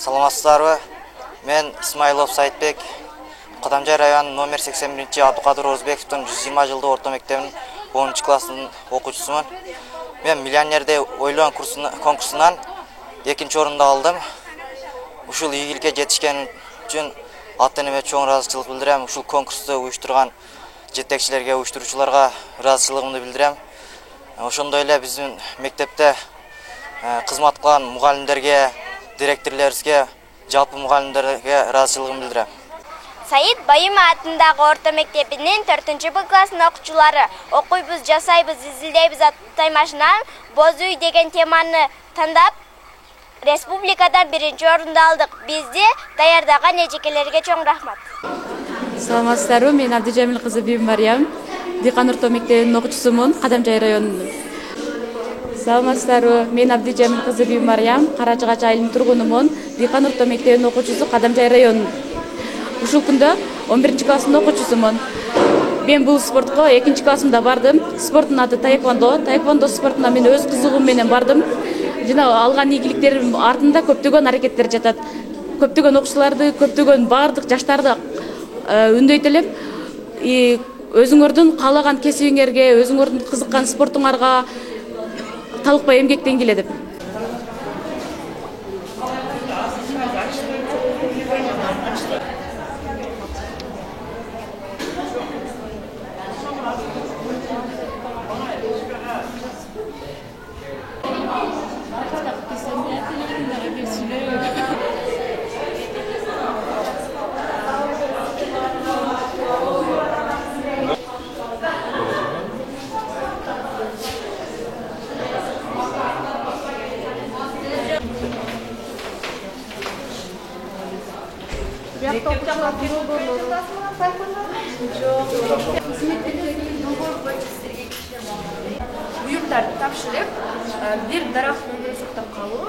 Саламатсыздарбы? Мен Исмайлов Сайтбек, Кадамжай району номер 81 Абдукадыр Озбековдун 120 жылдык орто мектебинин 10 класснын окуучусумун. Мен миллионерде ойлон конкурсунан 2-чи орунду алдым. Ушул ийгиликке жетишкен үчүн ата-энеме чоң ыраазычылык билдирем. Ушул конкурсту уюштурган жетекчилерге, уюштуруучуларга ыраазычылыгымды билдирем. Ошондой эле биздин мектепте кызмат кылган мугалимдерге, директорлорубузга, жалпы мугалимдерге ыраазычылыгымды билдирем. Саид Байым атындагы орто мектебинин 4-Б класснын окуучулары окуйбуз, жасайбыз, изилдейбиз таймашынан боз үй деген теманы тандап, республикадан 1-чи орунду алдык. Бизди даярдаган эжекелерге чоң рахмат. Саламатсыздарбы? Мен Абдижамил кызы Бибимариям, Дыйкан орто мектебинин окуучусумун, Кадамжай районунун. Саламатсыздарбы? Мен Абдижамил кызы Бибимариям, Карачыгач айылынын тургунумун, Дыйкан орто мектебинин окуучусу, Кадамжай районунун. Ушул күндө 11-чи класстын окуучусумун. Мен бул спортко 2-чи классымда бардым. Спорттун аты таэквондо. Таэквондо спортуна мен өз кызыгым менен бардым. Жана алган ийгиликтерим артында көптөгөн аракеттер жатат. Көптөгөн окуучуларды, көптөгөн бардык жаштарды үндөйт элем. Өзүңөрдүн каалаган кесибиңерге, өзүңөрдүн кызыккан спортуңарга талыкпай эмгектенгиле деп. Буюмдарды тапшырып, бир дарактын өндүрүп сактап калуу.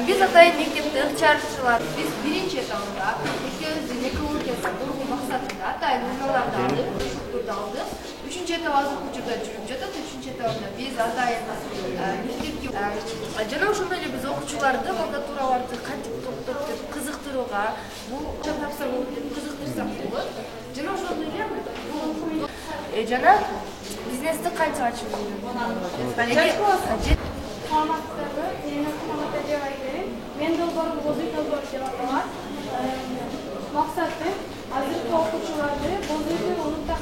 Биз атайын мектепте ыкчарчылар, биз 1-чи этабында мектебибиздин экологиясы коргоо максатында атайын уюмдарды алып, шуктурду алдык. 3-чү этап азыр учурда жүрүп жатат. 3-чү этабында биз атайын мектепке жана ошондой эле биз окуучуларды, балдатураларды кантип топтоп кызыктырууга, бул тапса болот деп кызыктырсак болот. Жана ошондой эле жана бизнести канча ачып жүрөт. Саламатсыздарбы? Менин атым Аматалиева Айгерим. Мен долбоорум боз үй долбоору деп аталат. Максаты азыркы окуучуларды боз үйдү унуттак,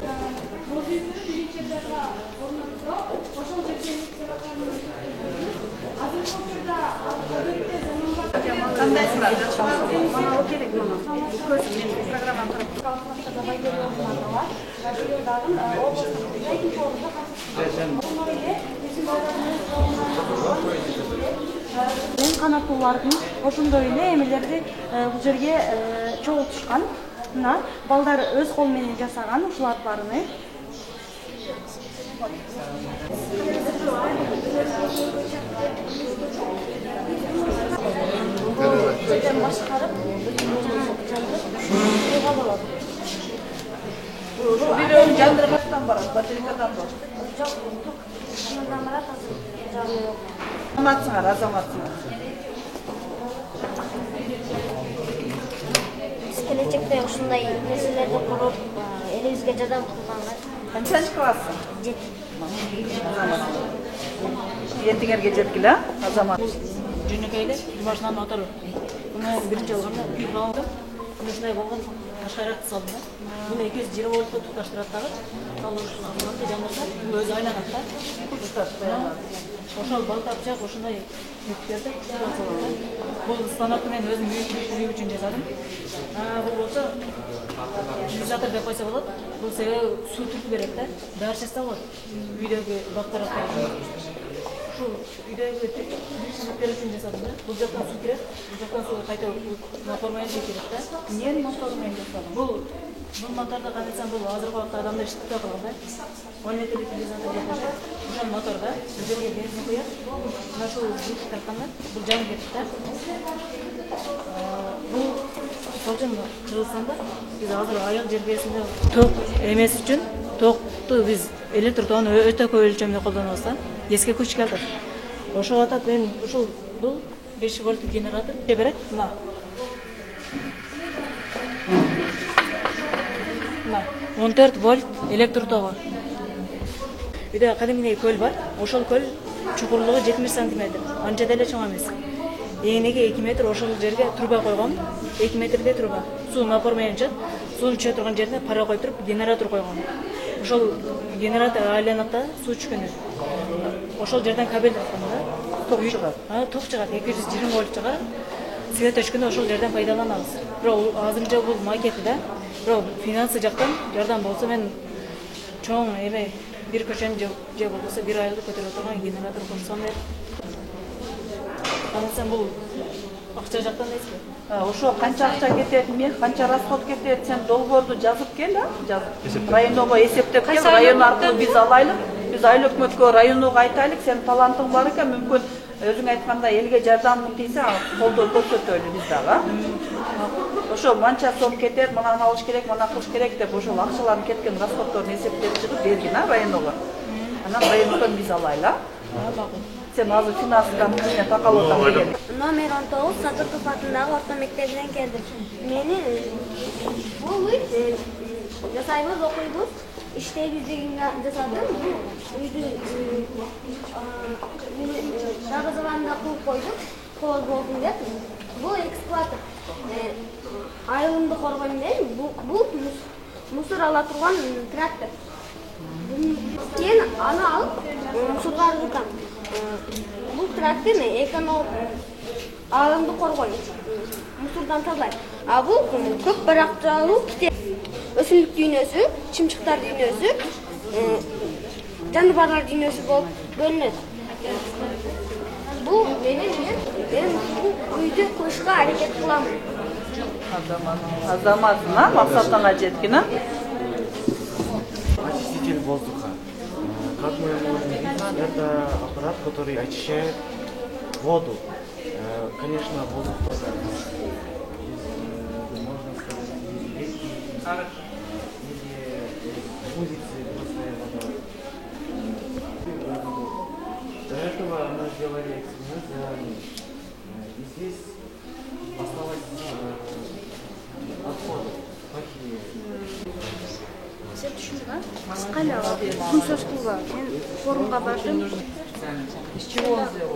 боз үйдү 1-чи этапка орнотуп, ошол жерде азыркы учурда кандайсыңар? Мана о керек мына. Көз мен программаны карап Мен канаттуулардын ошондой эле эмелерди бул жерге чогултушкан. Мына балдар өз кол менен жасаган ушулар баарын. Жерден башкарып, бирөө жандыргачтан барат, батарейкадан бар. жок, шынында барат азыр жагы жок. Азаматсыңар, азаматсыңар. Биз келечекте ушундай нерселерди куруп, элибизге жардам кылганга. Канчанчы класссың? 7. Ертеңерге жеткиле, азамат. Жөнөкөйдө башынан отур. Мына 1-чи алганда үй балам. Ушундай болгон ашарат салды. Муну 220 вольтко туташтырат дагы. Ал ушул амалды жандырса, өзү айланат да. Ошол балтапчак ошондой мектептерде салат. Бул станокты мен өзүм үй үчүн жасадым. Бул болсо изолятор деп койсо болот. Бул себеби суу түртүп берет да. Дарчасы болот. Үйдөгү бактарга. Ушул үйдөгү түтүктөр үчүн жасадым да. Бул жактан суу кирет, бул жактан суу кайта мотормайын келет да. Эмне мотормен жасадым? Бул мотордо карасаң бул азыркы убакта адамдар иштетип калган да. 10 литр утилизатор деп коет. Ошол моторго бул жерге бензин куят. Мына ушул звук тартканда бул жанып кетет да. Бул Ошон Кыргызстанда биз азыр айыл жергесинде ток эмес үчүн токту биз электр тогун өтө көп өлчөмдө колдонобуз да. Эске күч келди. Ошого атат мен ушул бул 5 вольттук генератор берет. Мына Мына 14 вольт электр тогу. Үйдө кадимгидей көл бар. Ошол көл чукурлугу 70 сантиметр. Анча деле чоң эмес. Эгнеге 2 метр ошол жерге труба койгон. 2 метрде труба. Суу напор менен чыгат. Суу түшө турган жерде пара коюп туруп генератор койгон. Ошол генератор айланып да суу түшкөн. Ошол жерден кабель таткан да. Ток чыгат. Ток чыгат. 220 вольт чыгат. Свет өчкөндө ошол жерден пайдаланабыз. Бирок азырынча бул макети да. Бирок финансы жактан жардам болсо мен чоң эме bir köşeni же болбосо bir айлык көтөрө турган генератор курсам деп. Анан бул акча жактан эске. Ошо канча акча кетет, канча расход кетет, сен долбоорду жазып кел, жазып. Районго эсептеп кел, район аркылуу биз алайлык. Биз айыл өкмөткө районго айтайлык, сен талантың бар экен, мүмкүн өзүң айткандай элге жардамың тийсе, колдоо көрсөтөлү биз дагы. Ошо манча сом кетет, мынаны алыш керек, мына кылыш керек деп ошол акчаларын кеткен расходторун эсептеп чыгып бергин районго. Анан райондон биз алайлы. Сен азыр финансыдан кызына такалып атам деген. Номер 19 Садыков атындагы орто мектебинен келдим. Мени бул үй жасайбыз, окуйбуз, иштейбиз дегенге жасадым. Үйдү дарбазаларында кууп койдук, кооз болдум деп. Бул экскаватор. Айылымды коргойм дейм. Бул мусор ала турган трактор. Мен аны алып мусорго аргытам. Бул трактор экономик айылымды коргойм. Мусордан тазалайт. А бул көп баракчалуу китеп. Өсүмдүк дүйнөсү, чымчыктар дүйнөсү, жаныбарлар дүйнөсү болуп бөлүнөт. Бул мен үйдү кылышка аракет кылам. Азаматына максатыңа жеткин, Очиститель воздуха. Как мы можем видеть, это аппарат, который очищает воду. Конечно, воздух можно сказать, реки или улицы, просто вода. До этого мы сделали эксперимент, и здесь осталось отходы плохие. Сен түшүндүң, кыска эле күн созгулга мен форумга бардым.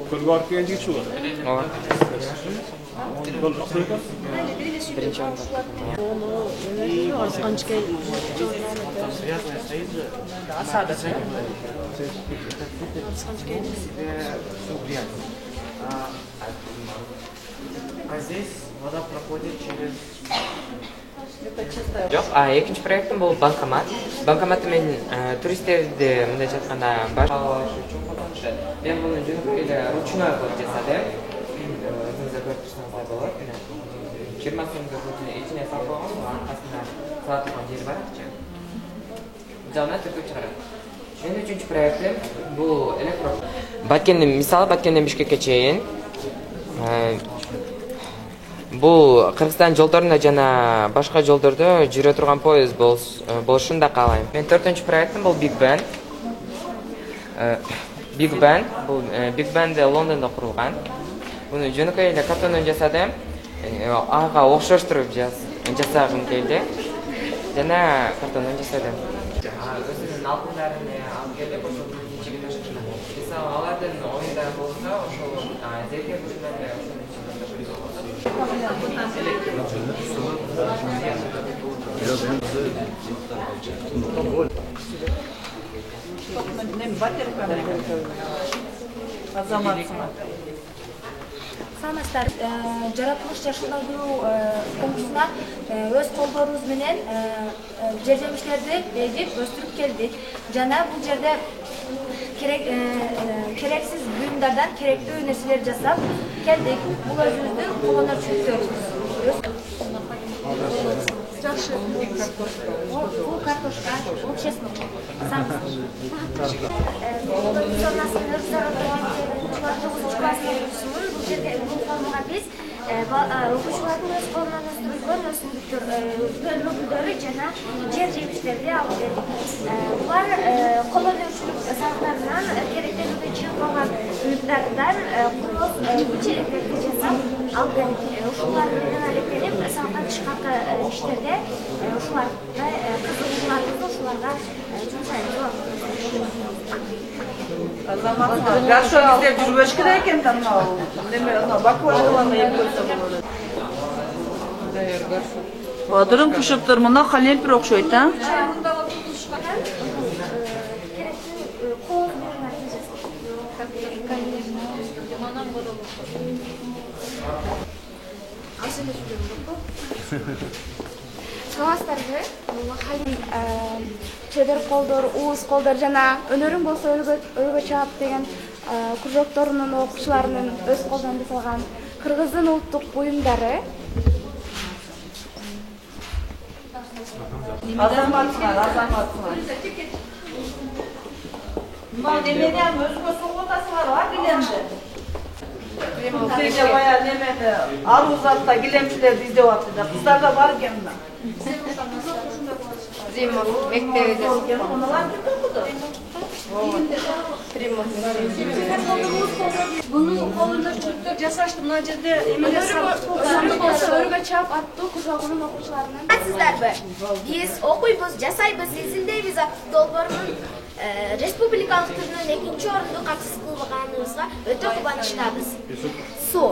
Көлгө барып келген жигит ушул. Связанная стоит же осада. Все грязь. А здесь вода проходит через... Жоқ, экинчи проектим бул банкомат. Банкоматты мен туристтерди мындай жатканда баш алыш үчүн колдонушат. Мен муну жөнөкөй эле ручной кылып жасадым. Өзүңүздөр көрүп турсаңыздар болот. 20 сомдук ичине салып койгон, аркасында сала турган жери бар акча. Жана түркөп чыгарат. Менин үчүнчү проектим бул электро. Баткенден Бишкекке чейин бул Кыргызстан жолдорунда жана башка жолдордо жүрө турган поезд болушун да каалайм. Мен 4-чү проектим бул Big Ben. Big Ben Лондондо курулган. Муну жөнөкөй эле картондон жасадым. Ага окшоштуруп жасагым келди. Жана картондон жасадым. Өзүнүн алтындарын алып келип, ошол ичиге ташыдым. Мисалы, алардын оюнда болсо, ошол зерге көчүнөн Саламатсыздар. Жаратылыш жашылдандыруу фондусуна өз колдорубуз менен жер жемиштерди эгип өстүрүп келдик. Жана бул жерде керексиз буюмдардан керектүү нерселер жасап келдик. Бул өзүбүздүн колдонуучулуктөрүбүз. Жакшы. Бул картошка, бул чеснок. Бул жерде бул формага биз окуучулардын өз колунан өстүрүлгөн өсүмдүктөр, гүлдөрү жана жер жемиштерди алып келдик. Булар колдонуучулук салыктарынан керектенүүдөн чыгып калган мыктардан курулуп чечектерди жасап алып келдик. Ушулар менен алектенип алкагычкы иштерде ушуларга кызыгууларыбызды ушуларга жумшайбыз. Жакшы биздер жүрбөш керек экен да мынау. Неме бакалаврларга еп койсо болот. Бадырым пушуптур, мына халелпир окшойт, а? Саламатсыздарбы? Чедер колдор, уус колдор жана өнөрүң болсо өргө чаап деген кружокторунун окуучуларынын өз колдон жасалган кыргыздын улуттук буюмдары. Азаматсыңар. Мына немеден өзгө соготасыңар, киленди. Кеже бая немеде аруу затта килемчилерди издеп атты да. Кыздарда бар экен мына. Зимов мектебиде. Bunun kolunda çocuklar жасашты мына жерде эмелер Өргө чаап аттуу кружогунун окуучуларынан. Сиздерби? Биз окуйбуз, жасайбыз, изилдейбиз долбоорунун республикалык түрүнөн 2-орунду катыс кылганыбызга өтө кубанычтабыз. Су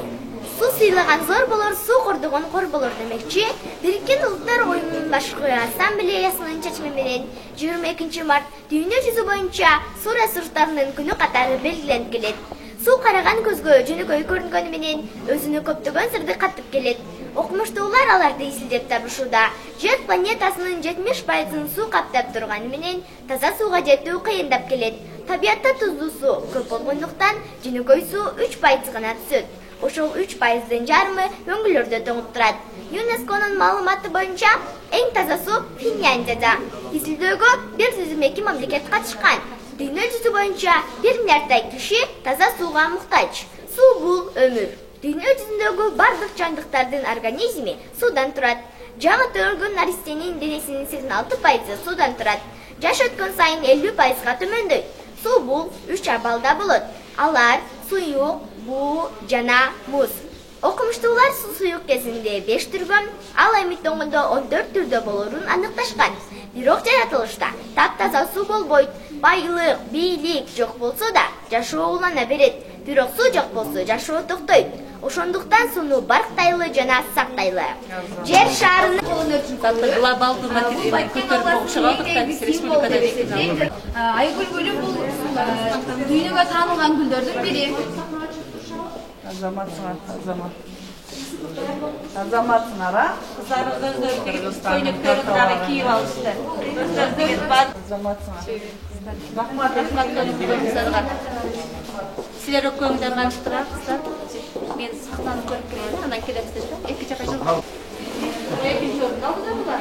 сыйлаган зор болор, су кордогон кор болор демекчи. Бириккен Улуттар Уюмунун башкы ассамблеясынын чечими менен 22 март дүйнө жүзү боюнча суу ресурстарынын күнү катары белгиленип келет. Суу караган көзгө жөнөкөй көрүнгөнү менен өзүнө көптөгөн сырды каттып келет. Окумуштуулар аларды изилдеп табышууда. Жер планетасынын 70% суу каптап турганы менен таза сууга жетүү кыйындап келет. Табиатта туздуу суу көп болгондуктан жөнөкөй суу 3% гана түсөт. Ошол 3%дын жарымы өңгүлөрдө тоңуп турат. ЮНЕСКОнун маалыматы боюнча эң таза суу Финляндияда. Изилдөөгө 102 мамлекет катышкан. Дүйнө жүзү боюнча 1 миллиарддай киши таза сууга муктаж. Суу бул өмүр. Дүйнө жүзүндөгү бардык жандыктардын организми суудан турат. Жаңы төрөлгөн наристенин денесинин 86% суудан турат. Жаш өткөн сайын 50%га төмөндөйт. Суу бул 3 абалда болот. Алар суюк, буу жана муз. Окумуштуулар суюк кезинде 5 түргөн, ал эми тоңундо 14 түрдө болорун аныкташкан. Бирок жаратылышта таптаза суу болбойт. Байлык, бийлик жок болсо да жашоо улана берет. Бирок суу жок болсо жашоо токтойт. Ошондуктан сууну барктайлы жана сактайлы. Жер шарынын Глобалдуу материалды көтөрүп окшоголдук да биз республикада дейбиз. Айгүл гүлү бул дүйнөгө таанылган гүлдөрдүн бири. Азаматсыңар, а? Кыздарыбыз өздөрү көйнөктөрүн дагы кийип алышты. Өздөрү деген бат. Азаматсыңар. Силер өкмөңдөн кантип турасыздар? Мен сахнаны көрүп келем, анан келесиз. Эки жака жыл. Экинчи орунда алдыда булар.